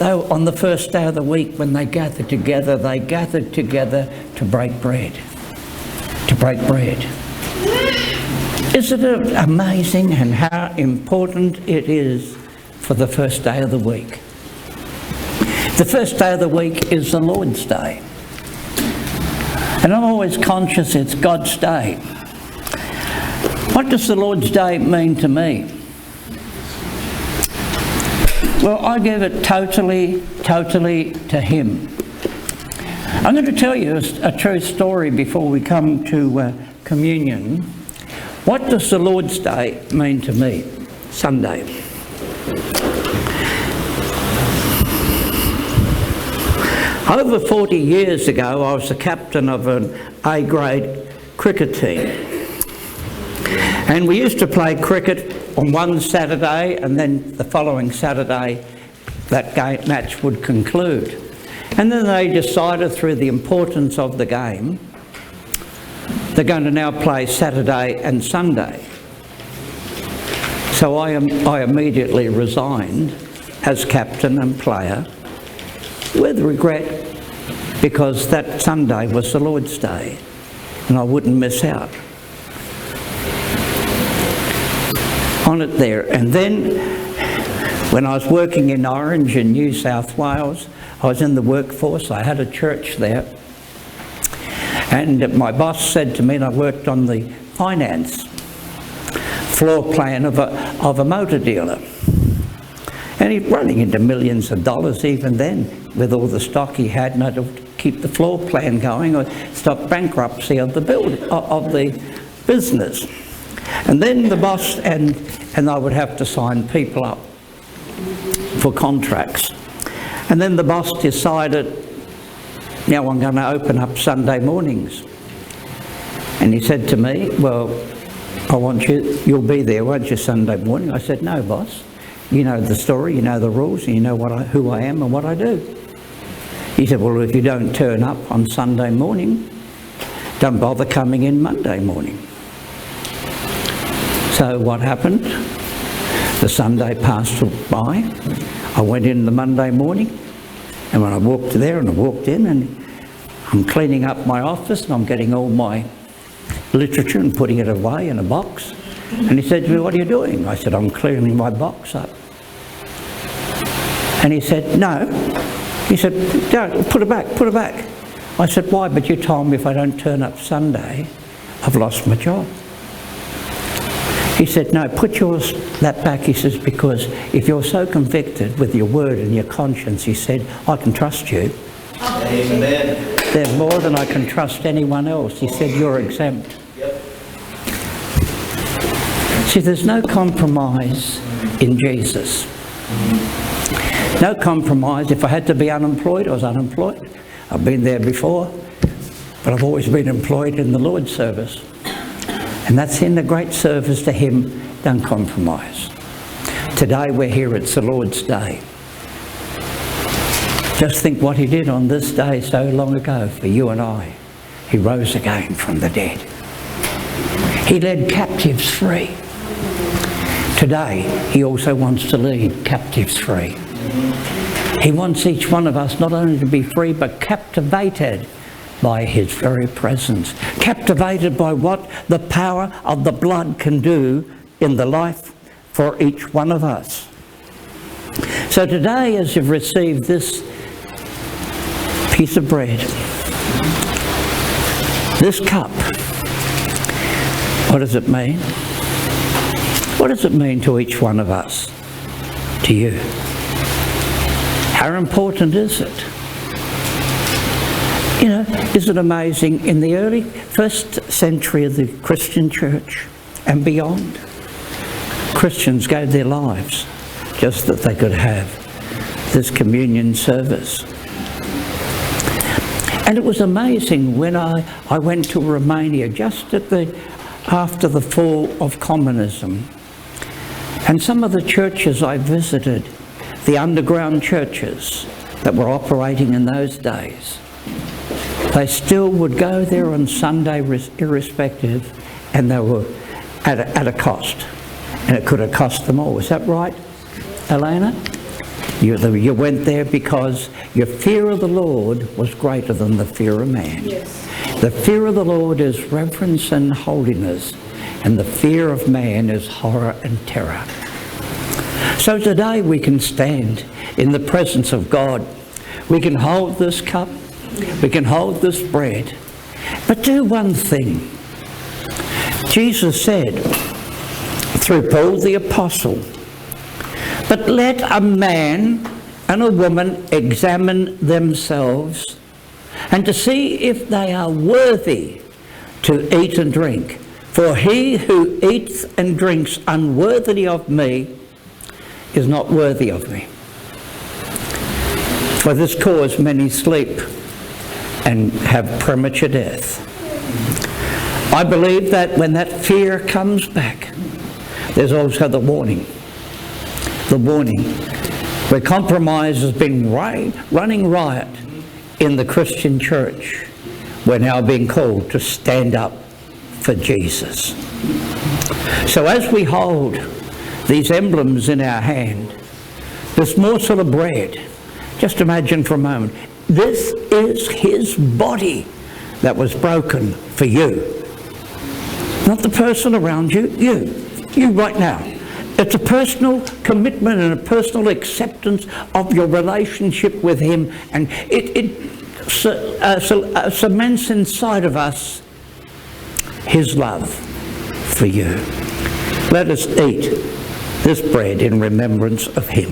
though on the first day of the week when they gathered together to break bread. To break bread. Isn't it amazing and how important it is for the first day of the week? The first day of the week is the Lord's Day. And I'm always conscious it's God's day. What does the Lord's Day mean to me? Well, I give it totally to Him. I'm going to tell you a true story before we come to communion. What does the Lord's Day mean to me? Sunday. Over 40 years ago, I was the captain of an A-grade cricket team. And we used to play cricket on one Saturday, and then the following Saturday that match would conclude. And then they decided, through the importance of the game, they're going to now play Saturday and Sunday. So I immediately resigned as captain and player with regret, because that Sunday was the Lord's Day and I wouldn't miss out on it there. And then when I was working in Orange in New South Wales, I was in the workforce. I had a church there, and my boss said to me, and I worked on the finance floor plan of a motor dealer, and he's running into millions of dollars even then with all the stock he had, and to keep the floor plan going or stop bankruptcy of the business. And then the boss and I would have to sign people up for contracts. And then the boss decided, now I'm going to open up Sunday mornings. And he said to me, well, I want you'll be there, won't you, Sunday morning? I said, no, boss. You know the story, you know the rules, and you know who I am and what I do. He said, well, if you don't turn up on Sunday morning, don't bother coming in Monday morning. So what happened? The Sunday passed by. I went in the Monday morning, and when I walked there and I walked in, and I'm cleaning up my office and I'm getting all my literature and putting it away in a box. And he said to me, what are you doing? I said, I'm cleaning my box up. And he said, no. He said, don't, put it back. I said, why? But you told me if I don't turn up Sunday, I've lost my job. He said, no, put that back. He says, because if you're so convicted with your word and your conscience, he said, I can trust you. Amen. There's more than I can trust anyone else. He said, you're exempt. Yep. See, there's no compromise in Jesus. No compromise. If I had to be unemployed, I was unemployed. I've been there before, but I've always been employed in the Lord's service. And that's in the great service to Him. Don't compromise. Today we're here, it's the Lord's Day. Just think what He did on this day so long ago for you and I. He rose again from the dead. He led captives free. Today, He also wants to lead captives free. He wants each one of us not only to be free, but captivated by His very presence. Captivated by what the power of the blood can do in the life for each one of us. So today, as you've received this piece of bread, this cup, what does it mean? What does it mean to each one of us? To you? How important is it? You know, is it amazing? In the early first century of the Christian church and beyond, Christians gave their lives just that they could have this communion service. And it was amazing when I went to Romania just after the fall of communism. And some of the churches I visited, the underground churches that were operating in those days, they still would go there on Sunday irrespective, and they were at a cost. And it could have cost them all. Is that right, Elena? You went there because your fear of the Lord was greater than the fear of man. Yes. The fear of the Lord is reverence and holiness, and the fear of man is horror and terror. So today we can stand in the presence of God. We can hold this cup, we can hold this bread, but do one thing. Jesus said through Paul the Apostle, "But let a man and a woman examine themselves, and to see if they are worthy to eat and drink. For he who eats and drinks unworthily of me is not worthy of me. For this cause many sleep and have premature death." I believe that when that fear comes back, there's also the warning. The warning. Where compromise has been running riot in the Christian church, we're now being called to stand up for Jesus. So as we hold these emblems in our hand, this morsel of bread, just imagine for a moment, this is his body that was broken for you. Not the person around you, you right now. It's a personal commitment and a personal acceptance of your relationship with him, and it cements inside of us his love for you. Let us eat this bread in remembrance of him.